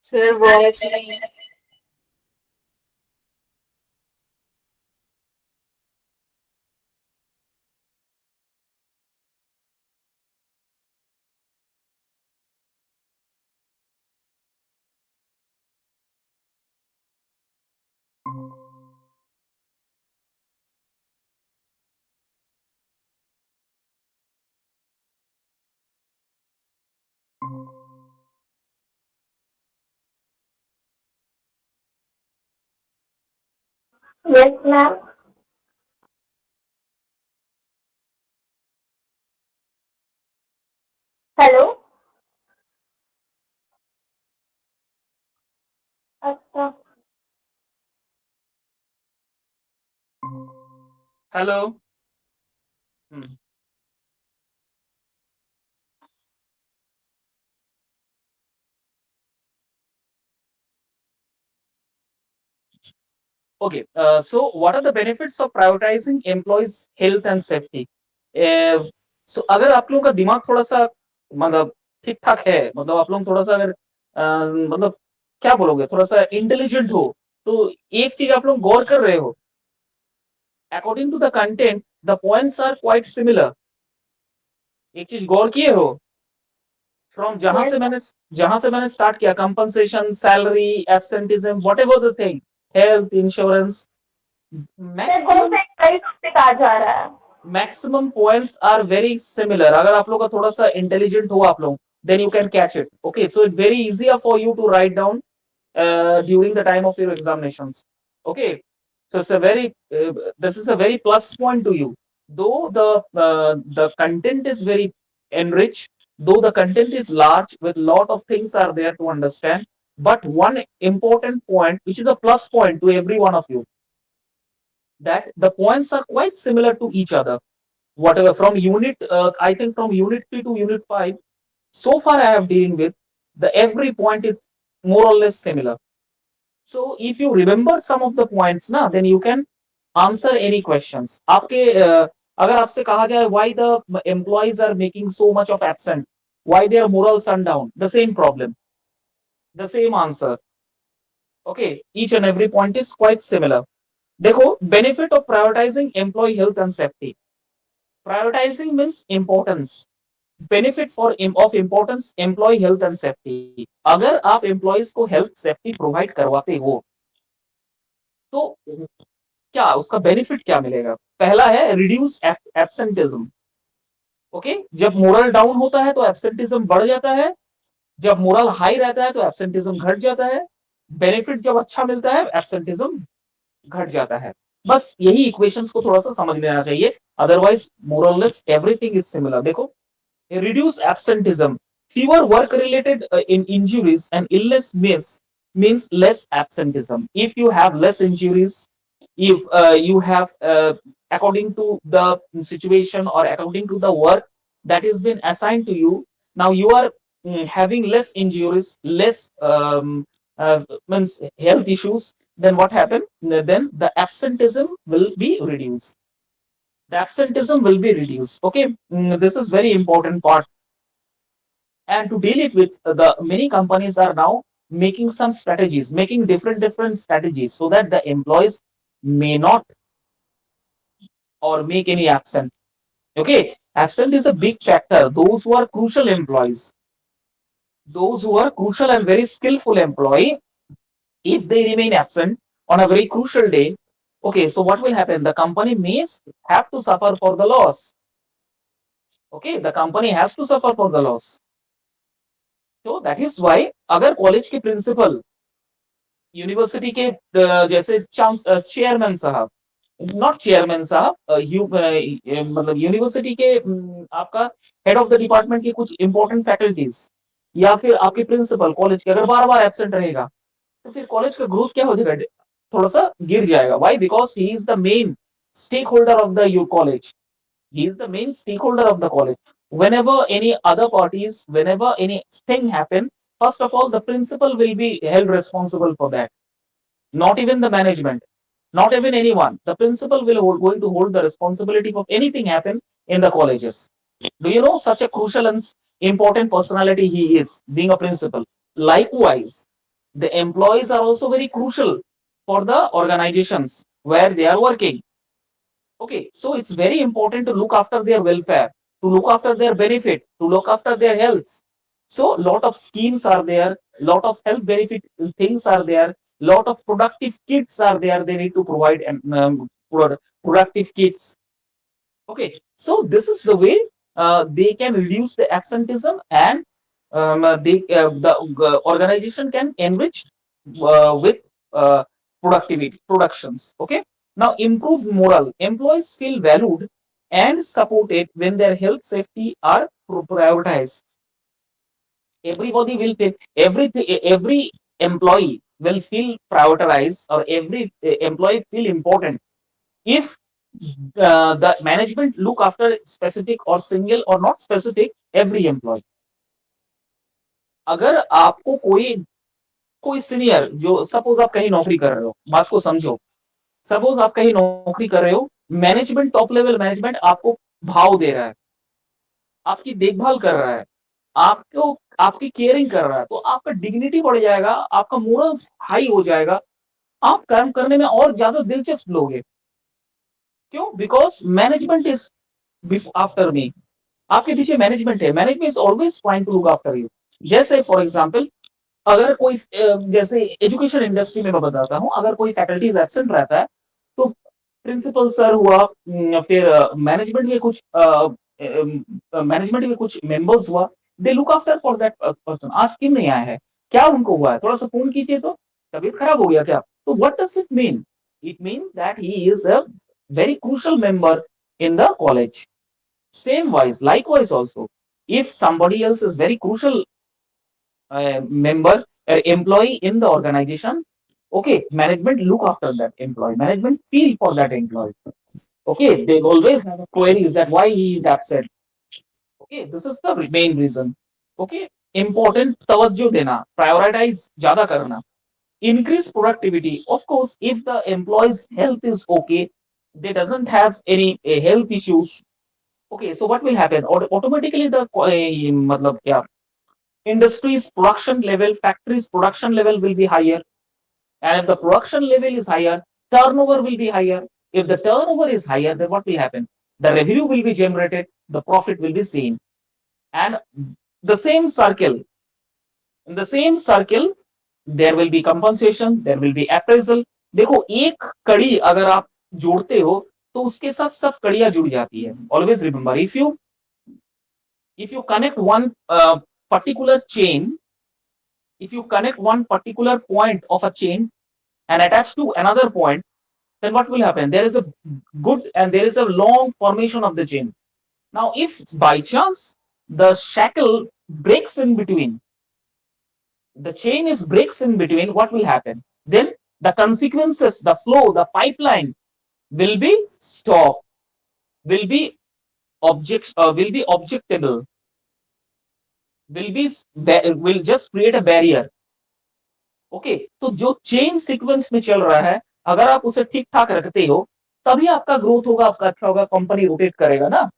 Sir, voice नहीं। Yes, ma'am. Hello. अच्छा। Hello. Hmm, Okay, so what are the benefits of prioritizing employees' health and safety? So अगर आप लोगों का दिमाग थोड़ा सा मतलब ठीक ठाक है, मतलब आप लोग थोड़ा सा अगर मतलब क्या बोलोगे, थोड़ा सा इंटेलिजेंट हो, तो एक चीज आप लोग गौर कर रहे हो, according to the content the points are quite similar. एक चीज गौर किए हो, फ्रॉम Yes. जहां से मैंने स्टार्ट किया, compensation, salary, absenteeism, whatever the thing, health insurance, sir कौन मैक्सिमम सा प्राइस पे कहा जा रहा है? Maximum points are very similar. अगर आप लोग का थोड़ा सा इंटेलिजेंट हो आप लोग, then you can catch it. Okay, so it very easy for you to write down during the time of your examinations. Okay, so it's a very this is a very plus point to you. Though the content is very enriched, though the content is large with lot of things are there to understand, but one important point which is a plus point to every one of you, that the points are quite similar to each other. Whatever from unit, I think from unit 3 to unit 5, so far I have dealing with, the every point is more or less similar. So if you remember some of the points na, then you can answer any questions. आपके अगर आपसे कहा जाए why the employees are making so much of absent, why their morals are down, the same problem, the same answer. Okay, each and every point is quite similar. देखो, benefit of prioritizing employee health and safety. Prioritizing means importance. Benefit for of importance employee health and safety. अगर आप employees को health safety provide करवाते हो, तो क्या उसका benefit क्या मिलेगा? पहला है रिड्यूस एब्सेंटिज्म। ओके, जब मोरल डाउन होता है तो एब्सेंटिज्म बढ़ जाता है, जब मोरल हाई रहता है तो एब्सेंटिज्म घट जाता है। बेनिफिट जब अच्छा मिलता है, एब्सेंटिज्म घट जाता है। बस यही इक्वेशंस को थोड़ा सा समझ लेना चाहिए, अदरवाइज मोरलेस एवरीथिंग इज सिमिलर। देखो, reduce absenteeism. Fewer work-related in injuries and illness means less absenteeism. If you have less injuries, if you have, according to the situation or according to the work that has been assigned to you, now you are having less injuries, less means health issues. Then what happened? Then the absenteeism will be reduced. The absenteeism will be reduced. Okay, this is very important part. And to deal it with, the many companies are now making some strategies, making different strategies, so that the employees may not or make any absent. Okay, absent is a big factor. Those who are crucial employees, those who are crucial and very skillful employee, if they remain absent on a very crucial day, okay, so what will happen? The company may have to suffer for the loss. Okay, the company has to suffer for the loss. So that is why अगर college के principal university के जैसे chairman साहब, not chairman साहब, मतलब university के आपका head of the department की कुछ इंपॉर्टेंट फैकल्टीज या फिर आपके प्रिंसिपल कॉलेज के अगर बार बार एब्सेंट रहेगा तो फिर कॉलेज का ग्रोथ क्या हो जाएगा, थोड़ा सा गिर जाएगा. Why? Because he is the main stakeholder of the you college. He is the main stakeholder of the college. Whenever any other parties, whenever anything happen, first of all, the principal will be held responsible for that. Not even the management, not even anyone. The principal will going to hold the responsibility of anything happen in the colleges. Do you know such a crucial and important personality he is, being a principal? Likewise, the employees are also very crucial for the organizations where they are working. Okay, so it's very important to look after their welfare, to look after their benefit, to look after their health. So lot of schemes are there, lot of health benefit things are there, lot of productive kits are there. They need to provide productive kits. Okay, so this is the way they can reduce the absenteeism, and the organization can enrich with productions. Okay, now improve morale. Employees feel valued and supported when their health safety are prioritized. Everybody will feel, every employee will feel prioritized, or every employee feel important if the management look after specific or single or not specific every employee. अगर आपको कोई कोई senior, जो suppose आप कहीं नौकरी कर रहे हो, बात को समझो, सपोज आप कहीं नौकरी कर रहे हो, मैनेजमेंट, टॉप लेवल मैनेजमेंट आपको भाव दे रहा है, आपकी देखभाल कर रहा है, आपको आपकी केयरिंग कर रहा है, तो आपका डिग्निटी बढ़ जाएगा, आपका मोरल हाई हो जाएगा, आप काम करने में और ज्यादा दिलचस्प लोगे. क्यों? Because management is after me. आपके पीछे मैनेजमेंट है. Management is always trying to look after you. जैसे फॉर एग्जाम्पल, अगर कोई जैसे एजुकेशन इंडस्ट्री में मैं बताता हूँ, अगर कोई फैकल्टीज एब्सेंट रहता है तो प्रिंसिपल सर हुआ, फिर मैनेजमेंट में कुछ मेंबर्स हुआ, they look after for that person. आज क्यों नहीं आया है, क्या उनको हुआ है, थोड़ा सा फोन कीजिए, तो तबीयत खराब हो गया क्या? तो what does it mean? It mean that he is a very crucial member in the college. Same wise, likewise also, if somebody else is very crucial member, employee in the organization, okay, management look after that employee, management feel for that employee. Okay, they always have queries that why he is absent. Okay, this is the main reason. Okay, important तवज्जो देना, prioritize ज्यादा करना, increase productivity. Of course, if the employee's health is okay, they doesn't have any health issues, okay, so what will happen? Or automatically the मतलब क्या, industry's production level, factory's production level will be higher, and if the production level is higher, turnover will be higher. If the turnover is higher, then what will happen? The revenue will be generated, the profit will be seen, and the same circle, in the same circle there will be compensation, there will be appraisal. देखो, एक कड़ी अगर आप जोड़ते हो तो उसके साथ सब कड़ियां जुड़ जाती है. Always remember, if you connect one particular chain, if you connect one particular point of a chain and attach to another point, then what will happen? There is a good and there is a long formation of the chain. Now if by chance the shackle breaks in between, the chain is breaks in between, what will happen? Then the consequences, the flow, the pipeline will be stopped, will be objectable, will just create a barrier. Okay, तो जो chain sequence में चल रहा है, अगर आप उसे ठीक ठाक रखते हो तभी आपका ग्रोथ होगा, आपका अच्छा होगा, कंपनी रोटेट करेगा ना.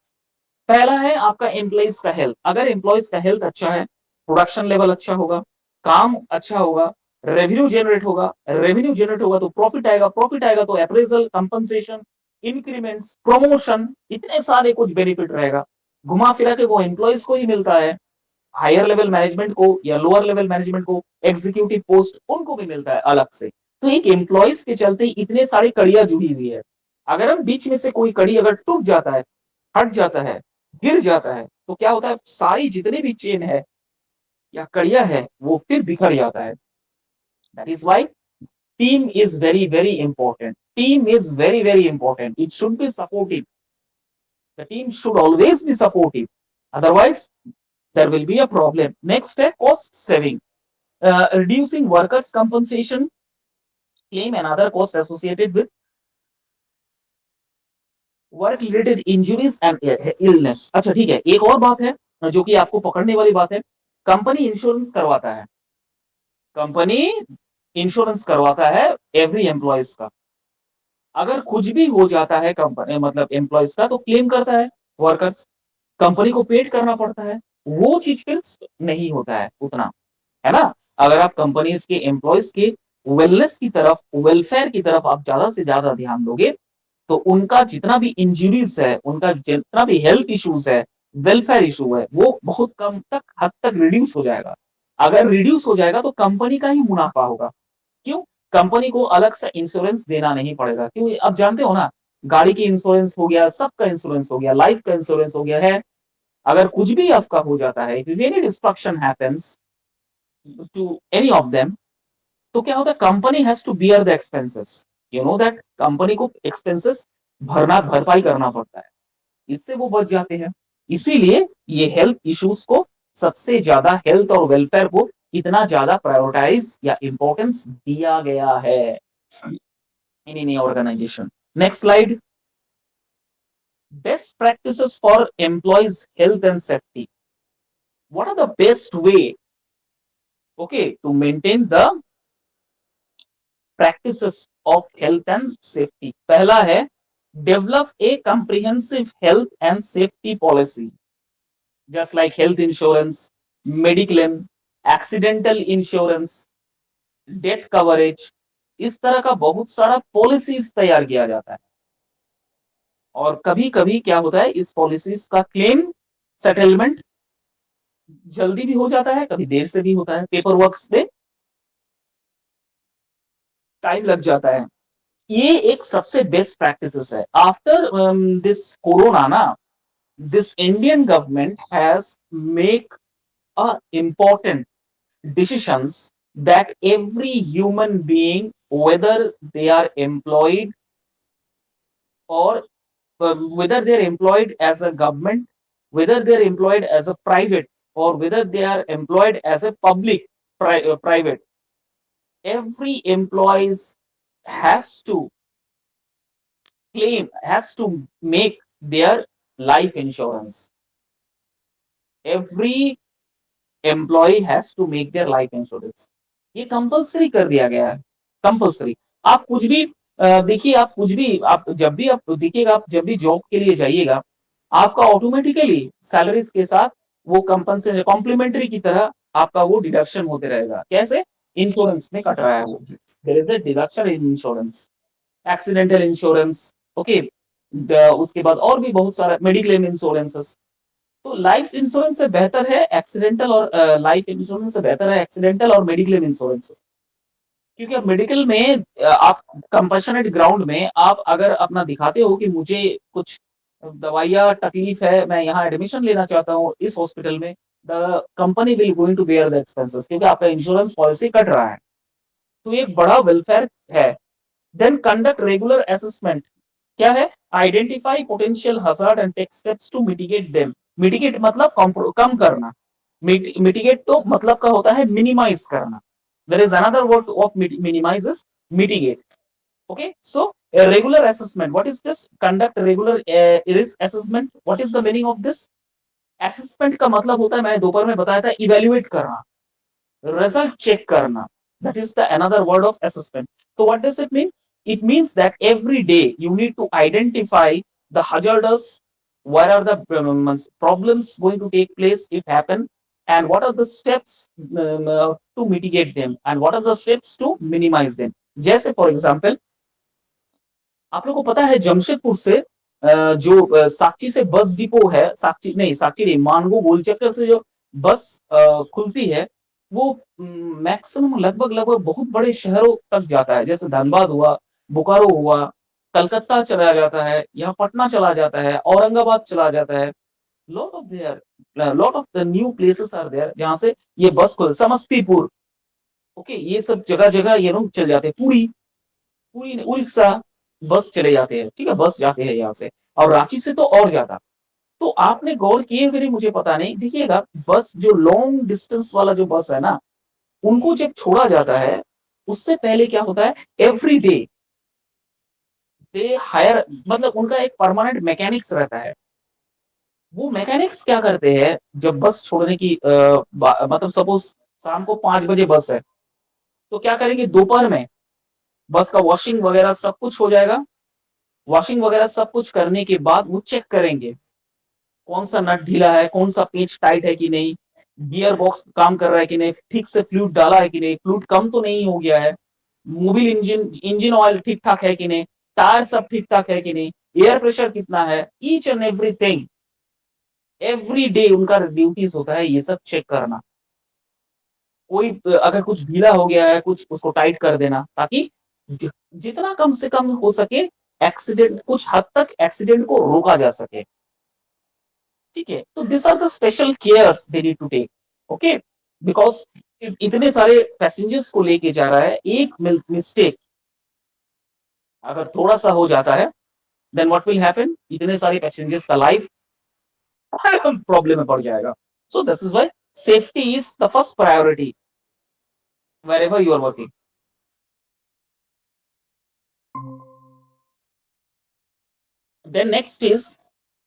पहला है आपका एम्प्लॉइज का हेल्थ. अगर एम्प्लॉइज का हेल्थ अच्छा है, प्रोडक्शन लेवल अच्छा होगा, काम अच्छा होगा, रेवेन्यू जनरेट होगा, रेवेन्यू जनरेट होगा तो प्रॉफिट आएगा, प्रॉफिट आएगा तो अप्रेजल, कंपनसेशन, इंक्रीमेंट्स, प्रमोशन, इतने सारे कुछ बेनिफिट रहेगा. घुमा फिरा के वो एम्प्लॉइज को ही मिलता है. हायर लेवल मैनेजमेंट को या लोअर लेवल मैनेजमेंट को एग्जीक्यूटिव पोस्ट उनको भी मिलता है अलग से। तो एक एम्प्लॉयज के चलते इतने सारी कड़ियां जुड़ी हुई है। अगर हम बीच में से कोई कड़ी अगर टूट जाता है, हट जाता है, गिर जाता है, तो क्या होता है, सारी जितनी भी चेन है या कड़ियां है वो फिर बिखर जाता है। That is why team is very important. Team is very important. It should be supportive. The team should always be supportive. Otherwise, there will be a problem. Next step, cost saving. Reducing workers' compensation claim and other costs associated with work related injuries and illness. अच्छा ठीक है, एक और बात है जो कि आपको पकड़ने वाली बात है, कंपनी इंश्योरेंस करवाता है। कंपनी इंश्योरेंस करवाता है एवरी एम्प्लॉयज का। अगर कुछ भी हो जाता है कंपनी मतलब एम्प्लॉयज का तो क्लेम करता है वर्कर्स, कंपनी को पेड करना पड़ता है। वो चीज फिर नहीं होता है उतना, है ना। अगर आप कंपनीज के एम्प्लॉयज के वेलनेस की तरफ, वेलफेयर की तरफ आप ज्यादा से ज्यादा ध्यान दोगे तो उनका जितना भी इंजरीज है, उनका जितना भी हेल्थ इश्यूज है, वेलफेयर इशू है, वो बहुत कम तक हद तक रिड्यूस हो जाएगा। अगर रिड्यूस हो जाएगा तो कंपनी का ही मुनाफा होगा। क्यों? कंपनी को अलग से इंश्योरेंस देना नहीं पड़ेगा। क्यों? आप जानते हो ना, गाड़ी की इंश्योरेंस हो गया, सबका इंश्योरेंस हो गया, लाइफ का इंश्योरेंस हो गया है। अगर कुछ भी आपका हो जाता है, if any destruction happens to any of them, तो क्या होता है, company has to bear the expenses. You know that company को एक्सपेंसेस भरपाई करना पड़ता है, इससे वो बच जाते हैं। इसीलिए ये हेल्थ इश्यूज को सबसे ज्यादा, हेल्थ और वेलफेयर को इतना ज्यादा प्रायोरिटाइज या इंपॉर्टेंस दिया गया है in any organization. Next slide. Best practices for employees health and safety. What are the best way okay to maintain the practices of health and safety? पहला है, develop a comprehensive health and safety policy, just like health insurance, mediclaim, accidental insurance, death coverage. इस तरह का बहुत सारा policies तैयार किया जाता है। और कभी कभी क्या होता है, इस पॉलिसीज का क्लेम सेटलमेंट जल्दी भी हो जाता है, कभी देर से भी होता है, पेपर वर्क पे टाइम लग जाता है। ये एक सबसे बेस्ट प्रैक्टिसेस है। आफ्टर दिस कोरोना ना, this Indian government has make a important decisions that every human being, whether they are employed or whether they are employed as a government, whether they are employed as a private, or whether they are employed as a public private, every employee has to claim, has to make their life insurance. Every employee has to make their life insurance. ये compulsory कर दिया गया है, compulsory. आप कुछ भी देखिए, आप कुछ भी, आप जब भी आप देखिएगा, आप जब भी जॉब के लिए जाइएगा, आपका ऑटोमेटिकली सैलरीज के साथ वो कंपनसेशन कॉम्प्लीमेंट्री की तरह आपका वो डिडक्शन होते रहेगा। कैसे? इंश्योरेंस में कट रहा है वो, there is a deduction in insurance, accidental insurance, okay. उसके बाद और भी बहुत सारा मेडिक्लेम इंश्योरेंसेस। तो लाइफ इंश्योरेंस से बेहतर है एक्सीडेंटल, और लाइफ इंश्योरेंस से बेहतर है एक्सीडेंटल और मेडिक्लेम इंश्योरेंस। क्योंकि अब मेडिकल में आप कंपैशनेट ग्राउंड में आप अगर अपना दिखाते हो कि मुझे कुछ दवाइयाँ तकलीफ है, मैं यहाँ एडमिशन लेना चाहता हूँ इस हॉस्पिटल में, the company will going to bear the expenses, क्योंकि आपका इंश्योरेंस पॉलिसी कट रहा है। तो एक बड़ा वेलफेयर है। Then conduct regular assessment. क्या है? Identify potential hazard and take steps to mitigate them. Mitigate मतलब कम करना, मिटिगेट तो मतलब का होता है मिनिमाइज करना। There is another word of minimize is mitigate. Okay, so regular assessment, what is this? Conduct regular risk assessment. What is the meaning of this? Assessment का मतलब होता है, मैंने दोपहर में बताया था, इवेल्युएट करना, रिजल्ट चेक करना। That is the another word of assessment. So what does it mean? It means that every day you need to identify the hazardous, where are the problems going to take place if happen, and what are the steps to mitigate them, and what are the steps to minimize them. जैसे for example, आप लोगों को पता है जमशेदपुर से जो साक्षी से bus depot है, साक्षी नहीं, मानगो गोलचक्कर से जो बस खुलती है वो मैक्सिमम लगभग बहुत बड़े शहरों तक जाता है, जैसे धनबाद हुआ, बोकारो हुआ, कलकत्ता चला जाता है, या पटना चला जाता है, औरंगाबाद चला जाता है। Lot of the new places are there जहां से ये बस खुल, समस्तीपुर, ओके, ये सब जगह जगह ये लोग चल जाते हैं। पुरी, उड़ीसा बस चले जाते हैं, ठीक है, बस जाते हैं यहाँ से, और रांची से तो और ज्यादा। तो आपने गौर किए कि नहीं मुझे पता नहीं, देखिएगा बस जो लॉन्ग डिस्टेंस वाला जो बस है ना, उनको जब छोड़ा जाता है उससे पहले क्या होता है, एवरी डे दे हायर, मतलब उनका एक परमानेंट मैकेनिक्स रहता है। वो मैकेनिक्स क्या करते हैं, जब बस छोड़ने की मतलब सपोज शाम को 5 बजे बस है, तो क्या करेंगे, दोपहर में बस का वॉशिंग वगैरह सब कुछ हो जाएगा। वॉशिंग वगैरह सब कुछ करने के बाद वो चेक करेंगे कौन सा नट ढीला है, कौन सा पेच टाइट है कि नहीं, गियर बॉक्स काम कर रहा है कि नहीं, ठीक से फ्लूइड डाला है कि नहीं, फ्लूइड कम तो नहीं हो गया है, मोबिल इंजन इंजन ऑयल ठीक ठाक है कि नहीं, टायर सब ठीक ठाक है कि नहीं, एयर प्रेशर कितना है, each and everything, every day उनका ड्यूटीज होता है ये सब चेक करना। कोई अगर कुछ ढीला हो गया है कुछ, उसको टाइट कर देना, ताकि जितना कम से कम हो सके एक्सीडेंट, कुछ हद तक एक्सीडेंट को रोका जा सके, ठीक है। तो this are the special cares they need to take, okay, because इतने सारे पैसेंजर्स को लेके जा रहा है, एक मिस्टेक अगर थोड़ा सा हो जाता है, देन व्हाट विल हैपन, इतने सारे पैसेंजर्स का लाइफ प्रॉब्लम में पड़ जाएगा। So this is why safety is the first priority wherever you are working. Then next is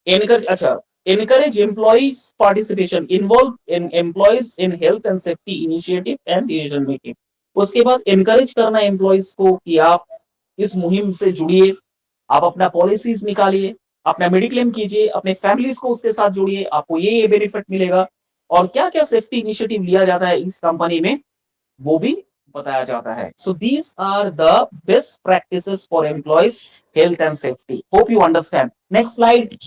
encourage, अच्छा, encourage employees participation, involve in employees in health and safety initiative and decision making. उसके बाद encourage करना employees को कि आप इस मुहिम से जुड़िए, आप अपना पॉलिसीज निकालिए, अपना मेडिक्लेम कीजिए, अपने फैमिलीज को उसके साथ जोड़िए, आपको ये बेनिफिट मिलेगा, और क्या क्या सेफ्टी इनिशिएटिव लिया जाता है इस कंपनी में वो भी बताया जाता है। So these are the best practices for employees health and safety. Hope you understand. Next slide,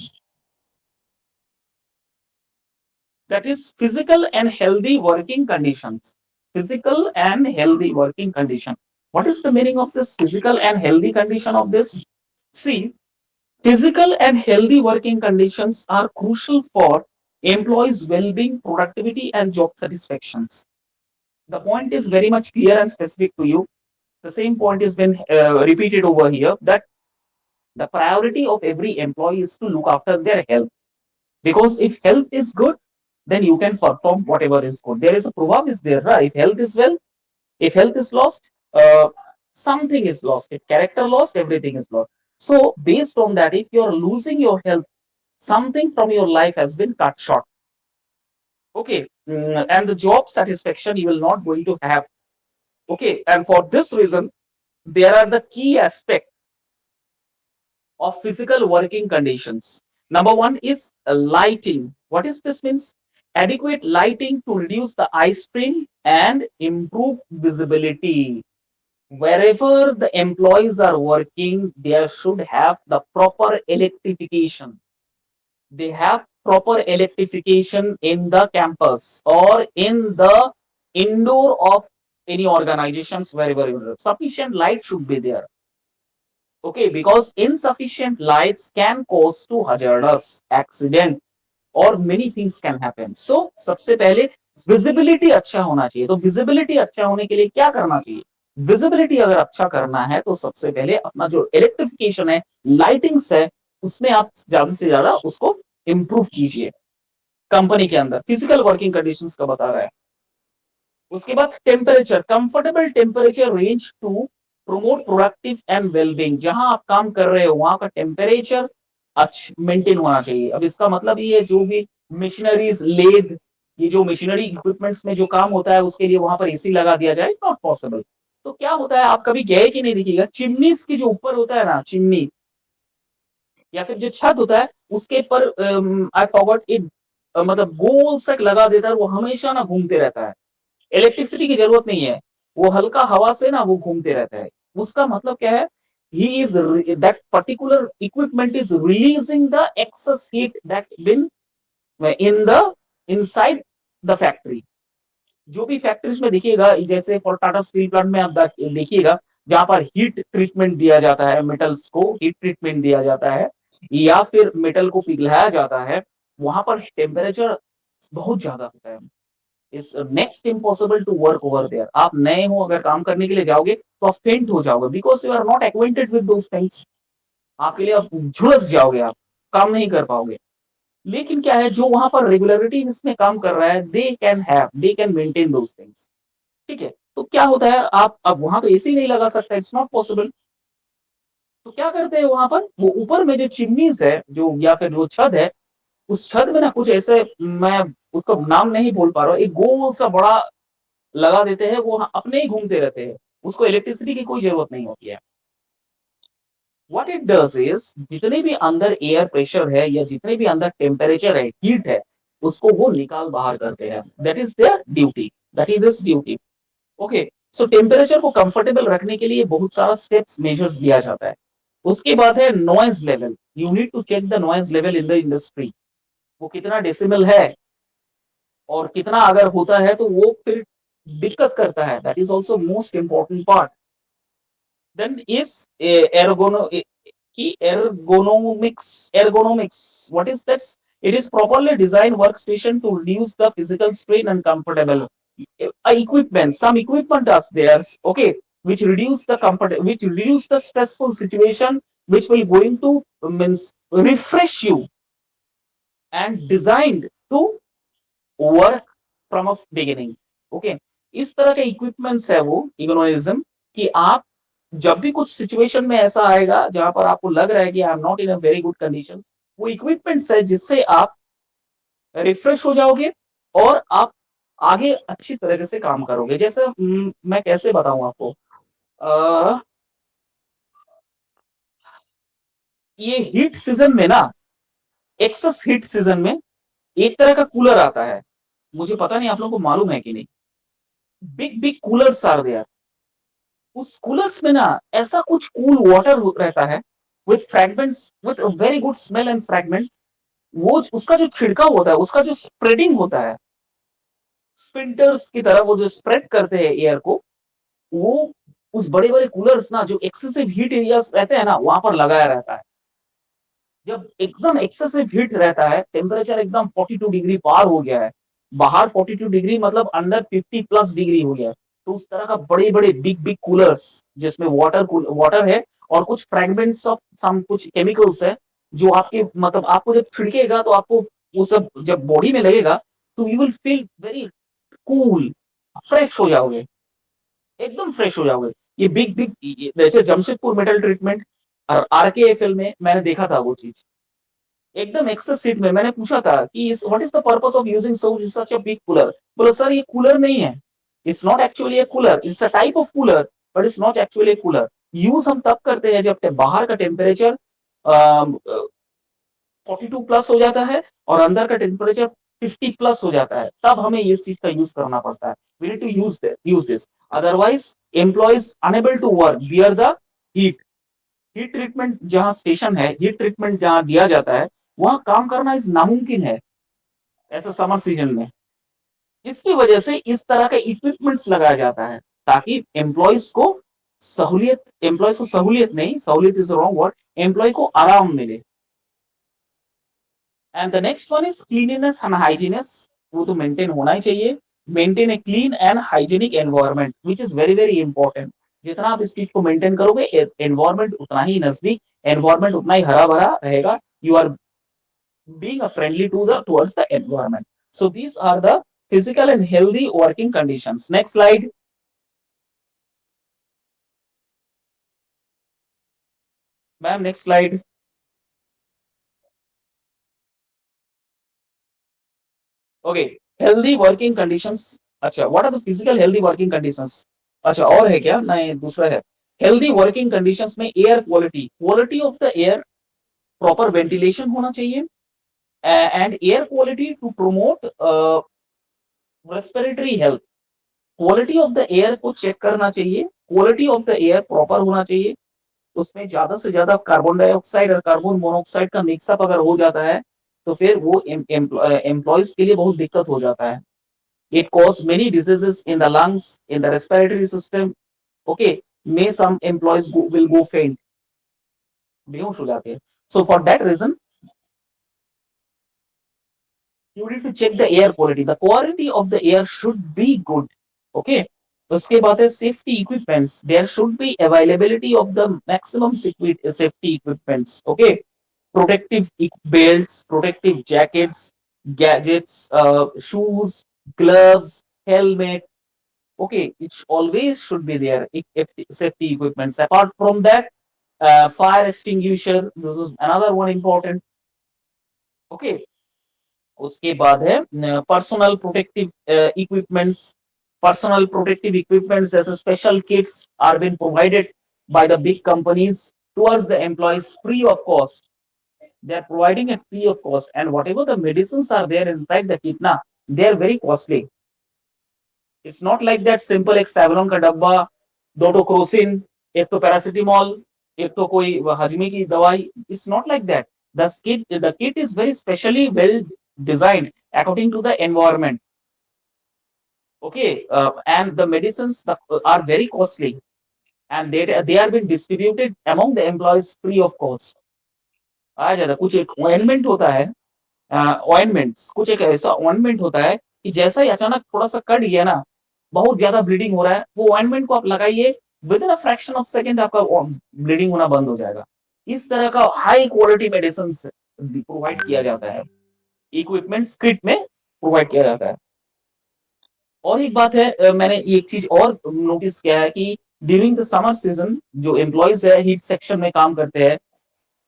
that is physical and healthy working conditions. Physical and healthy working condition. What is the meaning of this physical and healthy condition of this? See, physical and healthy working conditions are crucial for employees' well-being, productivity, and job satisfactions. The point is very much clear and specific to you. The same point has been repeated over here, that the priority of every employee is to look after their health. Because if health is good, then you can perform whatever is good. There is a proverb is there, right? If health is well, if health is lost, something is lost. If character lost, everything is lost. So based on that, if you are losing your health, something from your life has been cut short. Okay, and the job satisfaction you will not going to have. Okay, and for this reason, there are the key aspects of physical working conditions. Number one is lighting. What is this means? Adequate lighting to reduce the eye strain and improve visibility. Wherever the employees are working, there should have the proper electrification. They have proper electrification in the campus or in the indoor of any organizations, wherever sufficient light should be there. Okay, because insufficient lights can cause to hazardous accident or many things can happen. So सबसे पहले visibility अच्छा होना चाहिए। तो visibility अच्छा होने के लिए क्या करना चाहिए? विजिबिलिटी अगर अच्छा करना है तो सबसे पहले अपना जो इलेक्ट्रिफिकेशन है, लाइटिंग्स है, उसमें आप ज्यादा से ज्यादा उसको इंप्रूव कीजिए। कंपनी के अंदर फिजिकल वर्किंग कंडीशंस का बता रहा है। उसके बाद temperature, comfortable temperature range to promote productive and wellbeing. जहां आप काम कर रहे हो वहां का टेम्परेचर मेंटेन होना चाहिए। अब इसका मतलब ये है जो भी मशीनरीज, लेद, ये जो मशीनरी इक्विपमेंट्स में जो काम होता है उसके लिए वहां पर एसी लगा दिया जाए, नॉट पॉसिबल। तो क्या होता है, आप कभी गए कि नहीं, देखिएगा चिमनीज की जो ऊपर होता है ना, चिमनी या फिर जो छत होता है उसके पर आई फॉरगॉट इट, मतलब गोल सेक लगा देता है, वो हमेशा ना घूमते रहता है। इलेक्ट्रिसिटी की जरूरत नहीं है, वो हल्का हवा से ना वो घूमते रहता है। उसका मतलब क्या है, he is that particular equipment is releasing the excess heat that been in the inside the factory. जो भी फैक्ट्रीज में देखिएगा, जैसे फॉर टाटा स्टील प्लांट में आप देखिएगा, जहां पर हीट ट्रीटमेंट दिया जाता है, मेटल्स को हीट ट्रीटमेंट दिया जाता है या फिर मेटल को पिघलाया जाता है, वहां पर टेम्परेचर बहुत ज्यादा होता है। It's next impossible to work over there. आप नए हो, अगर काम करने के लिए जाओगे तो आप फेंट हो जाओगे, because you are not acquainted with those things. आपके लिए आप झुलस जाओगे, आप काम नहीं कर पाओगे। लेकिन क्या है, जो वहां पर रेगुलरिटी इसमें काम कर रहा है, they can maintain those things. ठीक है, तो क्या होता है, आप अब वहां पे एसी नहीं लगा सकता, इट्स नॉट पॉसिबल। तो क्या करते हैं वहां पर, वो ऊपर में जो चिमनीज है, जो या फिर वो छत है, उस छत में ना कुछ ऐसे, मैं उसका नाम नहीं बोल पा रहा हूँ, एक गोल सा बड़ा लगा देते हैं, वो अपने ही घूमते रहते हैं, उसको इलेक्ट्रिसिटी की कोई जरूरत नहीं होती है। व्हाट इट डज इज, जितने भी अंदर एयर प्रेशर है या जितने भी अंदर टेम्परेचर है, हीट है, उसको वो निकाल बाहर करते हैं। That is there duty, that is this duty. Okay, so temperature को कंफर्टेबल रखने के लिए बहुत सारा स्टेप्स मेजर्स दिया जाता है। उसके बाद है noise level. You need to check the noise level in the industry. वो कितना डेसिबल है, और कितना अगर होता है तो वो फिर दिक्कत करता है। That is also most important part. Then is ergonomics, what is that? It is properly designed workstation to reduce the physical strain and comfortable equipment. Some equipment are there, okay, which reduce the stressful situation, which will going to means refresh you, and designed to work from a beginning. Okay, इस तरह के equipments है वो इकोनोमिज्म, कि आप जब भी कुछ सिचुएशन में ऐसा आएगा जहां पर आपको लग रहा है कि I am not in a very good condition, वो इक्विपमेंट्स है जिससे आप रिफ्रेश हो जाओगे और आप आगे अच्छी तरीके से काम करोगे। जैसे मैं कैसे बताऊं आपको, ये हीट सीजन में ना, एक्सेस हीट सीजन में एक तरह का कूलर आता है, मुझे पता नहीं आप लोगों को मालूम है कि नहीं। Big big coolers are there. उस कूलर्स में ना ऐसा कुछ कूल वाटर रहता है, with fragments, with very good smell and fragments. वो उसका जो छिड़काव होता है, उसका जो स्प्रेडिंग होता है, स्पिंटर्स की तरह वो जो स्प्रेड करते हैं एयर को, वो उस बड़े बड़े कूलर्स ना, जो एक्सेसिव हीट एरियाज रहते हैं ना, वहां पर लगाया रहता है। जब एकदम एक्सेसिव हीट रहता है, टेम्परेचर एकदम 42 डिग्री पार हो गया है, बाहर 42 डिग्री मतलब अंदर 50 प्लस डिग्री हो गया है, तो उस तरह का बड़े बड़े बिग बिग कूलर्स, जिसमें वाटर है और कुछ फ्रेगमेंट्स ऑफ सम कुछ केमिकल्स है, जो आपके मतलब आपको जब छिड़केगा तो आपको वो सब जब बॉडी में लगेगा, तो you will feel very cool, fresh हो जाओगे, एकदम फ्रेश हो जाओगे। ये बिग बिग, जैसे जमशेदपुर मेटल ट्रीटमेंट और RKFL में मैंने देखा था वो चीज, एकदम एक्सेस सीट में। मैंने पूछा था कि what is the purpose of using such a big cooler. बोला सर ये कूलर नहीं है, it's not actually A cooler, it's a type of cooler, but it's not actually A cooler. Use हम तब करते हैं जब बाहर का टेम्परेचर 42 प्लस हो जाता है और अंदर का टेम्परेचर 50 प्लस हो जाता है, तब हमें इस चीज का यूज करना पड़ता है। We need to use this, otherwise employees unable to work bear the heat. Heat treatment जहां स्टेशन है, हीट ट्रीटमेंट जहां दिया जाता है, वहां काम करना इस नामुमकिन है, ऐसा समर सीजन में। इसकी वजह से इस तरह का इक्विपमेंट्स लगाया जाता है, ताकि एम्प्लॉयज को सहूलियत नहीं, सहूलियत इज रॉन्ग वर्ड, एम्प्लॉय को आराम मिले। And the next one is cleanliness and hygieness. वो तो मेंटेन होना ही चाहिए। Maintain a clean and hygienic environment, which is very very important. जितना आप इस चीज को मेंटेन करोगे, एनवायरनमेंट उतना ही नजदीक, एनवायरनमेंट उतना ही हरा भरा रहेगा। You are being a friendly to the towards the environment. So these are the physical and healthy working conditions. Next slide. Ma'am, next slide. Okay, healthy working conditions. अच्छा, what are the physical healthy working conditions? अच्छा, और है क्या? नहीं, दूसरा है healthy working conditions में air quality of the air, proper ventilation होना चाहिए, and air quality to promote respiratory health. Quality of the air को चेक करना चाहिए, quality of the air proper होना चाहिए। उसमें ज्यादा से ज्यादा कार्बन डाइऑक्साइड और कार्बन मोनोऑक्साइड का मिक्सअप अगर हो जाता है, तो फिर वो एम्प्लॉयज के लिए बहुत दिक्कत हो जाता है। It causes many diseases in the lungs, in the respiratory system. Okay, may some employees will go faint. बेहोश हो जाते हैं. So for that reason, you need to check the air quality. The quality of the air should be good. Okay. उसके बाद है safety equipments. There should be availability of the maximum safety equipments. Okay. Protective belts, protective jackets, gadgets, shoes, gloves, helmet. Okay, it always should be there. Safety equipments. Apart from that, fire extinguisher. This is another one important. Okay. उसके बाद है personal protective equipments. Personal protective equipments जैसे special kits are been provided by the big companies towards the employees free of cost. They are providing it free of cost, and whatever the medicines are there inside the kit na, they are very costly. It's not like that simple एक Savlon का डब्बा, 2 तो Crocin, एक तो paracetamol, एक तो कोई हजमी की दवाई. It's not like that. The kit is very specially well designed according to the environment. Okay, and the medicines are very costly, and they are being distributed among the employees free of cost. आ जाता कुछ एक ointment होता है. Ointments कुछ एक ऐसा ointment होता है कि जैसा ही अचानक थोड़ा सा कट गया ना, बहुत ज्यादा ब्लीडिंग हो रहा है, वो ऑइंटमेंट को आप लगाइए, with in a fraction of second आपका ब्लीडिंग होना बंद हो जाएगा. इस तरह का हाई क्वालिटी मेडिसिन प्रोवाइड किया जाता है, इक्विपमेंट्स किट में प्रोवाइड किया जाता है. और एक बात है, मैंने एक चीज और नोटिस किया है कि ड्यूरिंग द समर सीजन जो एम्प्लॉइज है हीट सेक्शन में काम करते हैं,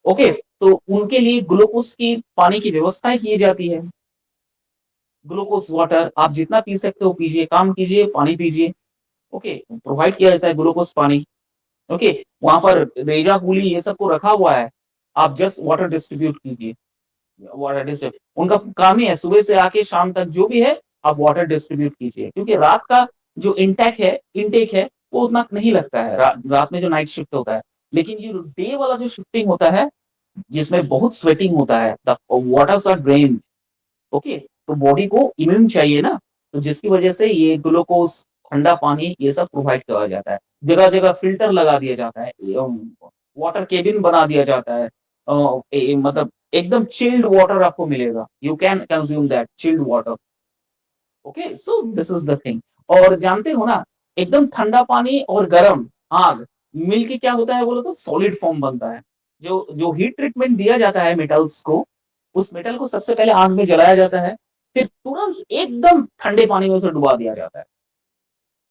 ओके, तो उनके लिए ग्लूकोज की पानी की व्यवस्था की जाती है. ग्लूकोज वाटर आप जितना पी सकते हो पीजिए, काम कीजिए, पानी पीजिए. ओके, प्रोवाइड किया जाता है ग्लूकोज पानी. ओके, वहां पर रेजा कूली ये सब को रखा हुआ है, आप जस्ट वाटर डिस्ट्रीब्यूट कीजिए. वाटर डिस्ट्रीब्यूट उनका काम ही है, सुबह से आके शाम तक जो भी है आप वाटर डिस्ट्रीब्यूट कीजिए, क्योंकि रात का जो इनटेक है वो उतना नहीं लगता है. रात में जो नाइट शिफ्ट होता है, लेकिन ये डे वाला जो शिफ्टिंग होता है जिसमें बहुत स्वेटिंग होता है, the waters are drained. Okay, तो बॉडी को इम्यून चाहिए ना, तो जिसकी वजह से ये ग्लूकोज, ठंडा पानी ये सब प्रोवाइड किया जाता है. जगह जगह फिल्टर लगा दिया जाता है, वाटर केबिन बना दिया जाता है. मतलब एकदम चिल्ड वाटर आपको मिलेगा. You can consume that chilled water. Okay, so this is the thing. और जानते हो ना, एकदम ठंडा पानी और गर्म आग मिलके क्या होता है बोलो तो सॉलिड फॉर्म बनता है. जो जो हीट ट्रीटमेंट दिया जाता है मेटल्स को, उस मेटल को सबसे पहले आग में जलाया जाता है, फिर तुरंत एकदम ठंडे पानी में उसे डुबा दिया जाता है,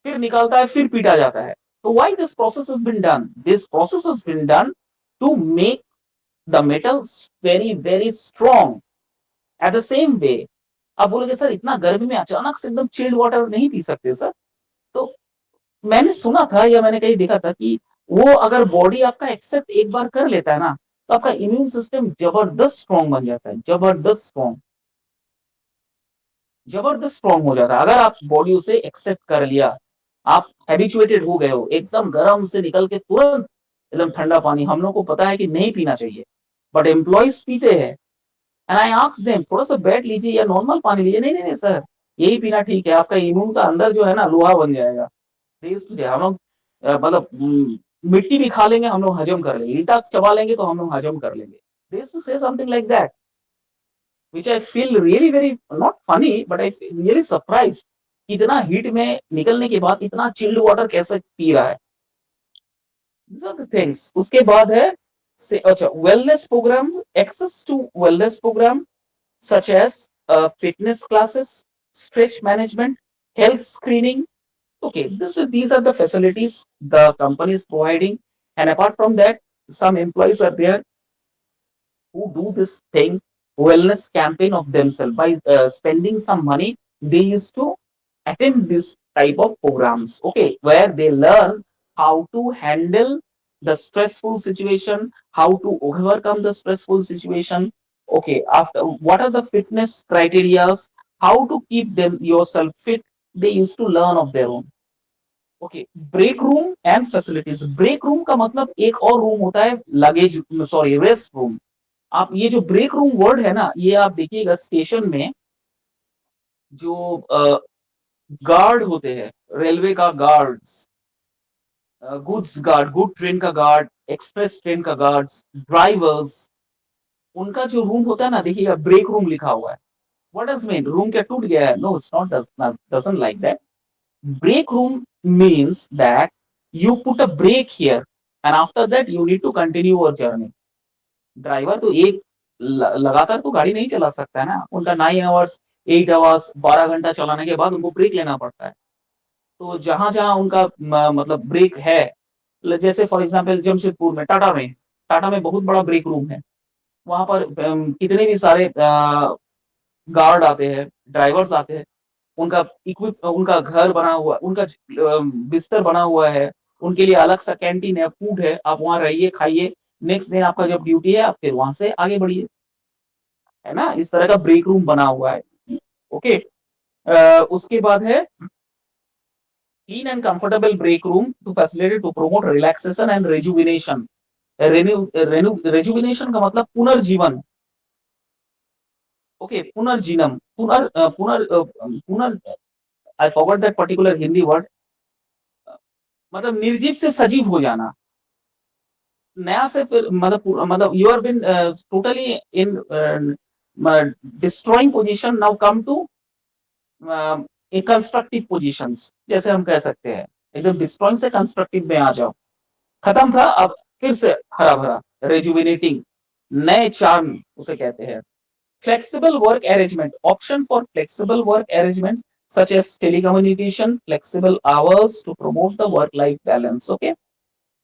फिर निकालता है, फिर पीटा जाता है. तो why this process has been done? This process has been done to make the metals very very strong. At the same way आप बोलोगे सर इतना गर्मी में अचानक से एकदम चिल्ड वाटर नहीं पी सकते सर. तो मैंने सुना था या मैंने कहीं देखा था कि वो अगर बॉडी आपका एक्सेप्ट एक बार कर लेता है ना, तो आपका इम्यून सिस्टम जबरदस्त स्ट्रॉन्ग बन जाता है. जबरदस्त स्ट्रॉन्ग हो जाता है अगर आप बॉडी उसे एक्सेप्ट कर लिया. आप हैबिचुएटेड हो गए हो, एकदम गर्म से निकल के तुरंत एकदम ठंडा पानी हम लोग को पता है कि नहीं पीना चाहिए, बट एम्प्लॉइज पीते हैं. एंड आई आस्क देम थोड़ा सा बैठ लीजिए या नॉर्मल पानी लीजिए. नहीं नहीं नहीं सर, यही पीना ठीक है, आपका इम्यून का अंदर जो है ना लोहा बन जाएगा. हम लोग मतलब मिट्टी भी खा लेंगे, हम लोग हजम कर लेंगे, ईटा चबा लेंगे तो हम लोग हजम कर लेंगे. They used to say something like that, which I feel really very not funny, but I feel really surprised. इतना हीट में निकलने के बाद इतना चिल्ड वाटर कैसे पी रहा है. These are the things. उसके बाद है अच्छा wellness program, access to wellness program such as fitness classes, stretch management, health screening. Okay, these are the facilities the company is providing, and apart from that, some employees are there who do this things, wellness campaign of themselves by spending some money. They used to attend this type of programs. Okay, where they learn how to handle the stressful situation, how to overcome the stressful situation. Okay, after what are the fitness criterias, how to keep them yourself fit, they used to learn of their own. Okay, break room and facilities. Break room का मतलब एक और room होता है luggage, sorry rest room. आप ये जो break room word है ना, ये आप देखिएगा स्टेशन में जो गार्ड होते हैं, रेलवे का guards, goods guard, good train का गार्ड, एक्सप्रेस ट्रेन का गार्ड्स, ड्राइवर्स, उनका जो रूम होता है ना, देखिए ब्रेक रूम लिखा हुआ है। What does mean? रूम क्या टूट गया है? No, it's not, doesn't like that. Break room means that you put a break here and after that you need to continue your journey. Driver तो एक लगातार तो गाड़ी नहीं चला सकता है ना, उनका 9 आवर्स 8 आवर्स 12 घंटा चलाने के बाद उनको ब्रेक लेना पड़ता है। तो जहां जहां उनका मतलब ब्रेक है, जैसे फॉर एग्जांपल जमशेदपुर में, टाटा में बहुत बड़ा ब्रेक रूम है। वहां पर कितने भी सारे गार्ड आते हैं, ड्राइवर्स आते हैं, उनका उनका घर बना हुआ, उनका बिस्तर बना हुआ है, उनके लिए अलग सा कैंटीन है, फूड है, आप वहां रहिए, खाइए, नेक्स्ट दिन आपका जब ड्यूटी है आप फिर वहां से आगे बढ़िए, है ना। इस तरह का ब्रेक रूम बना हुआ है। ओके, उसके बाद है clean and comfortable break room to facilitate to promote relaxation and rejuvenation. Rejuvenation का मतलब पुनर्जीवन। ओके, पुनर्जीनम, पुनर I forgot that particular Hindi word, मतलब निर्जीव से सजीव हो जाना, नया से फिर मतलब you are been totally in destroying position, now come to a constructive positions, जैसे हम कह सकते हैं एकदम डिस्ट्रॉइंग से कंस्ट्रक्टिव में आ जाओ, खत्म था अब फिर से हरा भरा, रेजुविनेटिंग, नए चार्म उसे कहते हैं। Flexible work arrangement, option for flexible work arrangement such as telecommunication, flexible hours to promote the work life balance. Okay,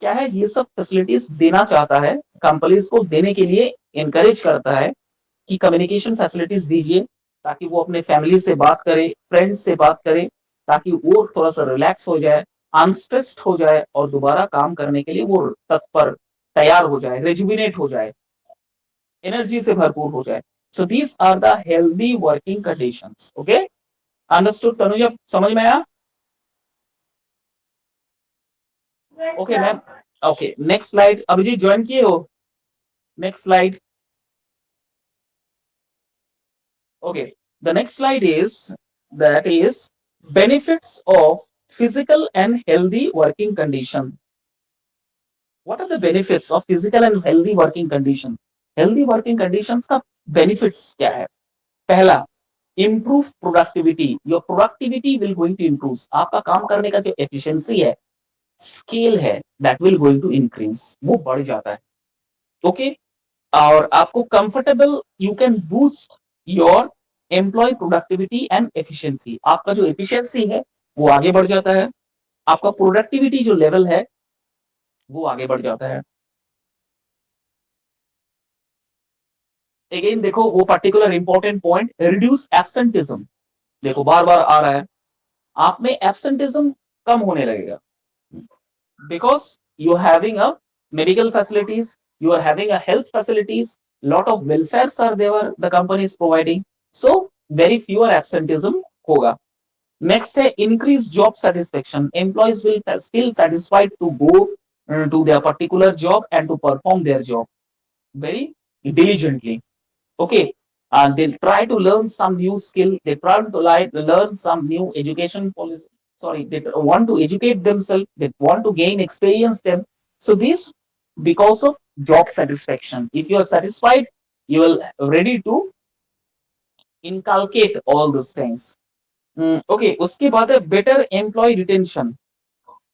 क्या है, ये सब फैसिलिटीज देना चाहता है, कंपनीज को देने के लिए इनकरेज करता है कि कम्युनिकेशन फैसिलिटीज दीजिए ताकि वो अपने फैमिली से बात करे, फ्रेंड से बात करे, ताकि वो थोड़ा सा रिलैक्स हो जाए, अनस्ट्रेस्ड हो जाए और दोबारा काम करने के लिए वो तत्पर तैयार हो जाए, रेजुविनेट हो जाए, एनर्जी से भरपूर हो जाए। So these are the healthy working conditions. Okay, understood Tanuja, समझ में आया? Yes, okay sir. Ma'am, okay next slide, Abhijit join किए हो? Next slide. Okay, the next slide is that is benefits of physical and healthy working condition. What are the benefits of physical and healthy working condition? Healthy working conditions का benefits क्या है? पहला, improve productivity. Your productivity will going to improve. आपका काम करने का जो efficiency है, scale है, that will going to increase. वो बढ़ जाता है। Okay, और आपको comfortable, you can boost your employee productivity and efficiency. आपका जो एफिशिएंसी है वो आगे बढ़ जाता है, आपका प्रोडक्टिविटी जो लेवल है वो आगे बढ़ जाता है। अगेन देखो वो particular important point, reduce absenteeism, देखो बार बार आ रहा है, आप में एब्सेंटिज्म कम होने लगेगा, because you having a medical facilities, you are having a health facilities, lot of welfares are there the company is providing, so very fewer absenteeism होगा। Next है increase job satisfaction, employees will feel satisfied to go to their particular job and to perform their job very diligently. Okay, and they try to learn some new skill, they try to learn some new education policy, sorry, they want to educate themselves, they want to gain experience them. So this because of job satisfaction, if you are satisfied you will ready to inculcate all these things. Okay, उसके बाद है better employee retention,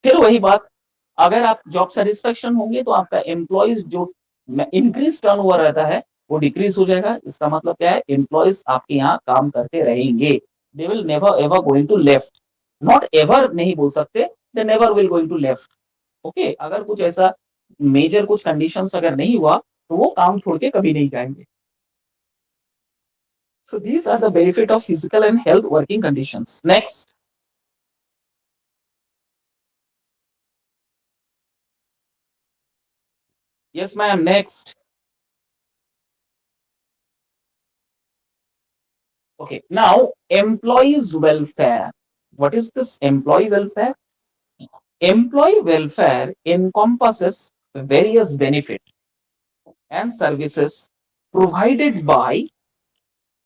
फिर वही बात, अगर आप job satisfaction होंगे तो आपका एम्प्लॉयज जो इंक्रीज टर्न हुआ रहता है वो डिक्रीज हो जाएगा। इसका मतलब क्या है, एम्प्लॉयज आपके यहाँ काम करते रहेंगे, they will never ever going to left, not ever नहीं बोल सकते, they never will going to left. Okay, अगर कुछ ऐसा मेजर कुछ कंडीशंस अगर नहीं हुआ तो वो काम छोड़ के कभी नहीं जाएंगे। So these are the benefit of physical and health working conditions. Next. Yes, ma'am. Next. Okay, now employees welfare. What is this employee welfare? Employee welfare encompasses various benefits and services provided by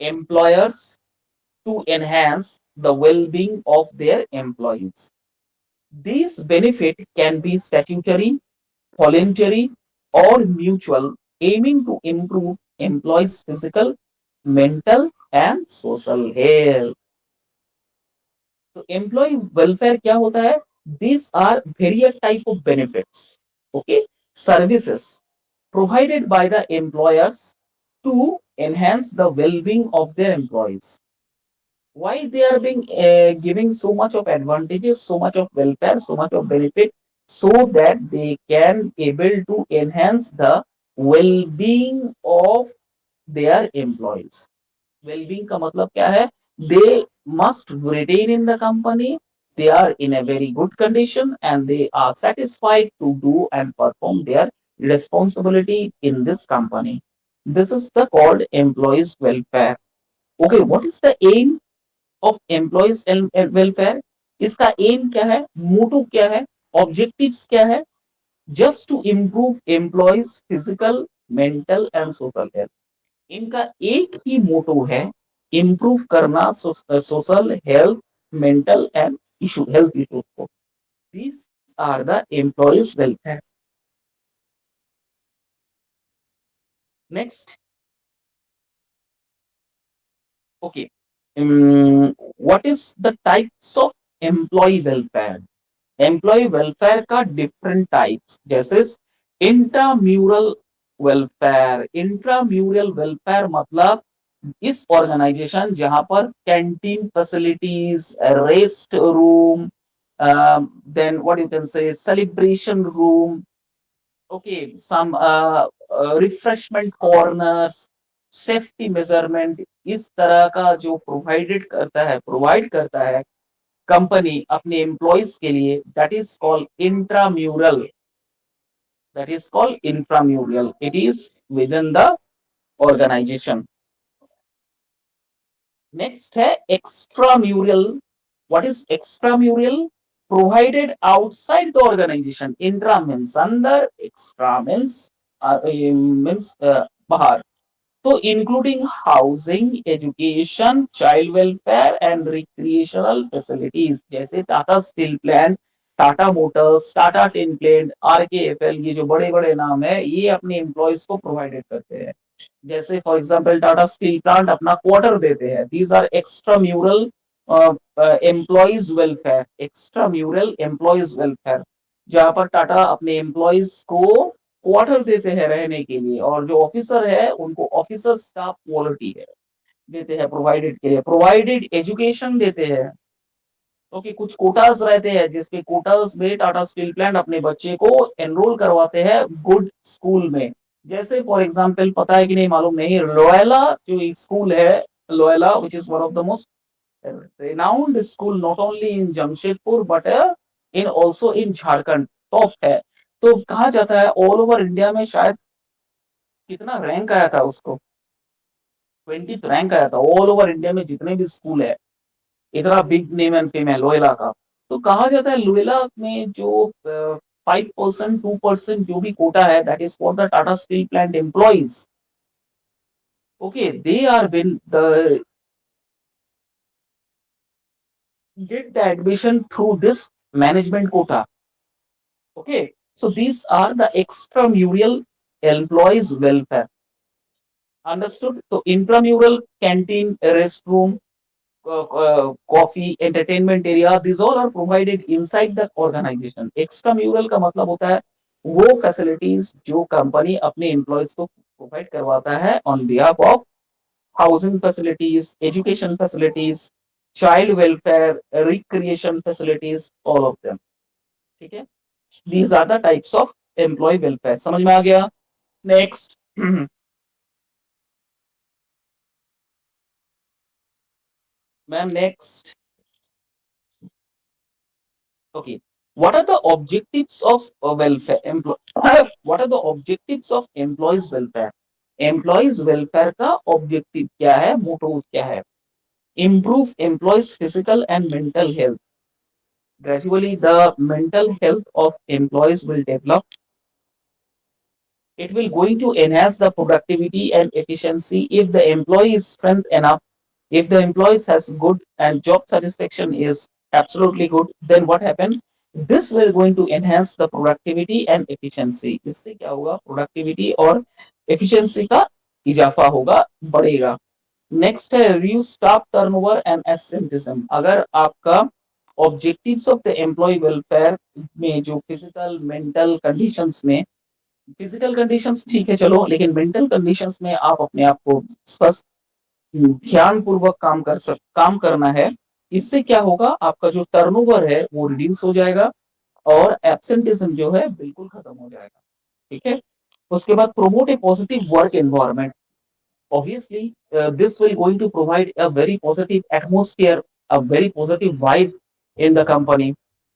employers to enhance the well-being of their employees. These benefits can be statutory, voluntary, or mutual, aiming to improve employees' physical, mental, and social health. तो employ welfare क्या होता है? These are various type of benefits, okay, services provided by the employers to enhance the well-being of their employees. Why they are being giving so much of advantages, so much of welfare, so much of benefit, so that they can able to enhance the well-being of their employees. Well-being का मतलब क्या है? They must retain in the company. They are in a very good condition and they are satisfied to do and perform their responsibility in this company. This is the called employees welfare. Okay, what is the aim of employees welfare? इसका aim क्या है? मोटो क्या है? Objectives क्या है? Just to improve employees physical, mental and social health. इनका एक ही मोटो है, इम्प्रूव करना social health, mental and issue health issues को. These are the employees welfare. Next, okay, what is the types of employee welfare? Employee welfare का different types, जैसे intramural welfare. Intramural welfare मतलब इस organization जहां पर canteen facilities, rest room, then what you can say celebration room, okay, some refreshment corners, safety measurement, इस तरह का जो प्रोवाइड करता है कंपनी अपने एम्प्लॉयज के लिए, that is called intramural. That is called intramural. It is within the organization. Next है extramural. What is extramural? Provided outside the organization. Intra means under, extra means बाहर. So including housing, education, child welfare and recreational facilities. जैसे Tata steel plant, Tata Motors, Tata tin plate, RKFL, ये जो बड़े बड़े नाम है, ये अपने एम्प्लॉयज को प्रोवाइडेड करते हैं. जैसे for example Tata steel plant अपना क्वार्टर देते हैं. These are extra mural employees welfare. Extra mural employees welfare, जहां पर टाटा अपने एम्प्लॉयज को क्वार्टर देते हैं रहने के लिए, और जो ऑफिसर है उनको ऑफिसर स्टाफ क्वालिटी है देते हैं प्रोवाइडेड के लिए. प्रोवाइडेड एजुकेशन देते हैं, क्योंकि कुछ कोटास रहते हैं जिसके कोटास में टाटा स्टील प्लांट अपने बच्चे को एनरोल करवाते हैं गुड स्कूल में. जैसे फॉर एग्जांपल, पता है कि नहीं मालूम नहीं, लोयला जो एक स्कूल है, Loyola which is one of the most renowned school not only in Jamshedpur but in also in Jharkhand, top है. तो कहा जाता है ऑल ओवर इंडिया में शायद कितना रैंक आया था उसको, 20th रैंक आया था ऑल ओवर इंडिया में जितने भी स्कूल है. इतना बिग नेम एंड फेम है लोयला का. तो कहा जाता है लोयला में जो 5%, 2% जो भी कोटा है, that is for the Tata steel plant employees. Okay, they are been the get the admission through this management quota. Okay, so these are the extramural employees welfare. Understood? So intramural, canteen, restroom, coffee, entertainment area, these all are provided inside the organization. Extramural का मतलब होता है वो facilities जो company अपने employees को provide करवाता है on behalf of housing facilities, education facilities, child welfare, recreation facilities, all of them. ठीक है? These are the types of employee welfare. समझ में आ गया? Next. Ma'am, next. Okay. What are the objectives of welfare? What are the objectives of employees welfare? Employees welfare का objective क्या है? Motto क्या है? Improve employees' physical and mental health. Gradually, the mental health of employees will develop. It will going to enhance the productivity and efficiency if the employee is strength enough, If the employees has good and job satisfaction is absolutely good, then what happen? This will going to enhance the productivity and efficiency. इससे क्या होगा? Productivity और efficiency का इजाफा होगा, बढ़ेगा. Next है review staff turnover and absenteeism. अगर आपका objectives of the employee welfare में जो फिजिकल मेंटल कंडीशंस में, फिजिकल कंडीशंस ठीक है चलो, लेकिन मेंटल कंडीशंस में आप अपने आप को स्वस्थ ध्यान पूर्वक काम करना है. इससे क्या होगा? आपका जो टर्नओवर है वो रिड्यूस हो जाएगा और एब्सेंटिज्म जो है बिल्कुल खत्म हो जाएगा. ठीक है. उसके बाद promote A positive work environment. Obviously, this will going to provide a very positive atmosphere, a very positive vibe in the company.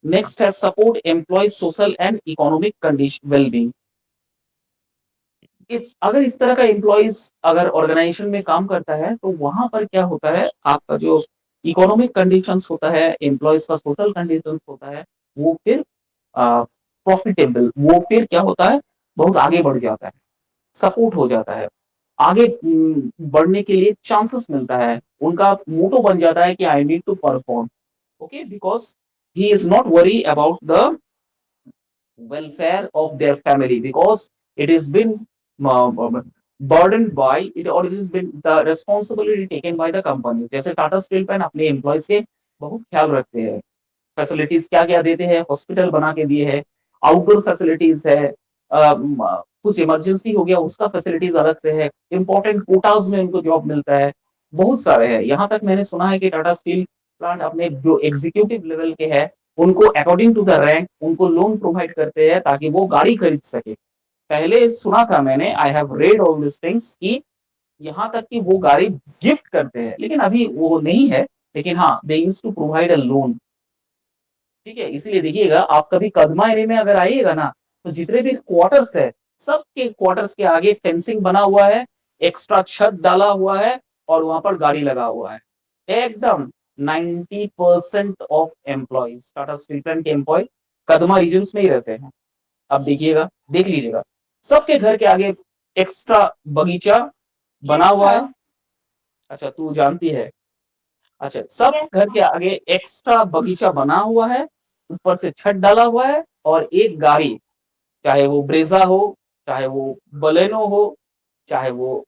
Next has support employees social and economic condition well-being. अगर इस तरह का employees अगर organisation में काम करता है तो वहां पर क्या होता है? आपका जो इकोनॉमिक कंडीशंस होता है, एम्प्लॉइज का सोशल कंडीशंस होता है, वो फिर प्रॉफिटेबल, वो फिर क्या होता है? बहुत आगे बढ़ जाता है, सपोर्ट हो जाता है, आगे बढ़ने के लिए चांसेस मिलता है. उनका मोटो बन जाता है कि I need to perform. Okay, because he is not worry about the welfare of their family, because it has been burdened by it, or it has been the responsibility taken by the company. जैसे Tata steel pan अपने employees के बहुत ख्याल रखते हैं. Facilities क्या क्या देते हैं? हॉस्पिटल बना के दिए है, आउटडोर फैसिलिटीज है, कुछ इमरजेंसी हो गया उसका फैसिलिटीज अलग से है, इंपॉर्टेंट कोटाज में उनको जॉब मिलता है, बहुत सारे हैं. यहाँ तक मैंने सुना है कि टाटा स्टील प्लांट अपने जो एग्जीक्यूटिव लेवल के हैं उनको अकॉर्डिंग टू द रैंक उनको लोन प्रोवाइड करते हैं ताकि वो गाड़ी खरीद सके. पहले सुना था मैंने, I have read all this things, कि यहाँ तक कि वो गाड़ी गिफ्ट करते हैं, लेकिन अभी वो नहीं है. लेकिन हाँ, they used to provide a loan. ठीक है. इसीलिए देखिएगा, आप कभी कदमा एरिया में अगर आइएगा ना, तो जितने भी क्वार्टर्स है, सबके क्वार्टर्स के आगे फेंसिंग बना हुआ है, एक्स्ट्रा छत डाला हुआ है और वहां पर गाड़ी लगा हुआ है. एकदम 90% of employees, Tata steel plant के एम्प्लॉय कदमा रीजन में ही रहते हैं. अब देखिएगा, देख लीजिएगा, सबके घर के आगे एक्स्ट्रा बगीचा बना हुआ है. अच्छा, तू जानती है. अच्छा, सब घर के आगे एक्स्ट्रा बगीचा बना हुआ है, ऊपर से छत डाला हुआ है और एक गाड़ी, चाहे वो ब्रेजा हो, चाहे वो बलेनो हो, चाहे वो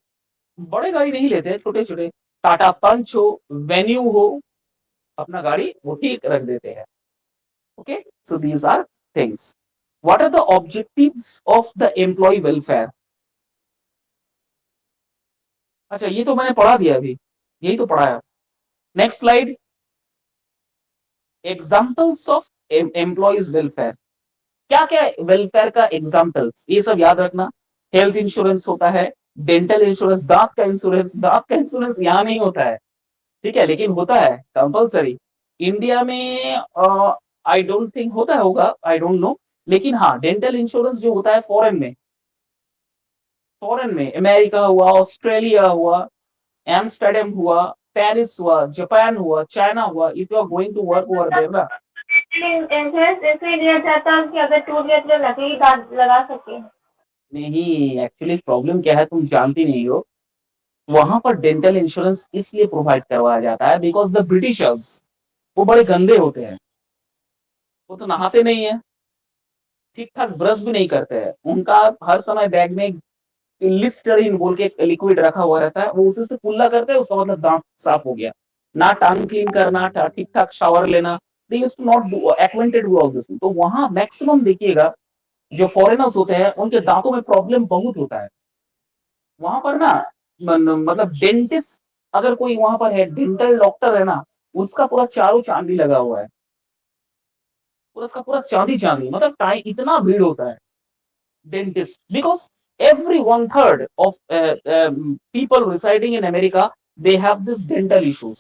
बड़े गाड़ी नहीं लेते, छोटे छोटे टाटा पंच हो, वेन्यू हो, अपना गाड़ी वो ठीक रख देते हैं. Okay, so these are things. What are the objectives of the employee welfare? अच्छा, ये तो मैंने पढ़ा दिया अभी, यही तो पढ़ाया. Next slide. Examples of employees welfare. क्या क्या वेलफेयर का एग्जाम्पल्स, ये सब याद रखना. हेल्थ इंश्योरेंस होता है, डेंटल इंश्योरेंस, दांत का इंश्योरेंस यहाँ नहीं होता है. ठीक है, लेकिन होता है कंपल्सरी. इंडिया में आई डोंट थिंक होता होगा, आई डोंट नो. लेकिन हाँ, डेंटल इंश्योरेंस जो होता है फॉरेन में अमेरिका हुआ, ऑस्ट्रेलिया हुआ, एम्स्टर्डम हुआ, पेरिस हुआ, जापान हुआ, चाइना हुआ. If you are going to work over there ना, इंश्योरेंस ऐसे लिया जाता है कि अगर टूट गया तो लकड़ी दांत लगा सके. नहीं, एक्चुअली प्रॉब्लम क्या है तुम जानती नहीं हो. वहां पर डेंटल इंश्योरेंस इसलिए प्रोवाइड करवाया जाता है बिकॉज द ब्रिटिशर्स, वो बड़े गंदे होते हैं, वो तो नहाते नहीं है, ठीक ठाक ब्रश भी नहीं करते हैं, उनका हर समय बैग में लिस्टरीन बोल के लिक्विड रखा हुआ रहता है, वो उसी से कुल्ला करते हैं, उसका मतलब दांत साफ हो गया. ना टंग क्लीन करना, ठीक ठाक शावर लेना, they used to not do acquainted with all this. तो वहां मैक्सिमम देखिएगा जो फॉरेनर्स होते हैं उनके दांतों में प्रॉब्लम बहुत होता है. वहां पर ना मतलब डेंटिस्ट अगर कोई वहां पर है, डेंटल डॉक्टर है ना, उसका पूरा चारों चांदी लगा हुआ है, पूरा उसका पूरा चांदी चांदी, मतलब टाइम इतना भीड़ होता है dentist. Because every 1/3 of people residing in America, they have this dental issues.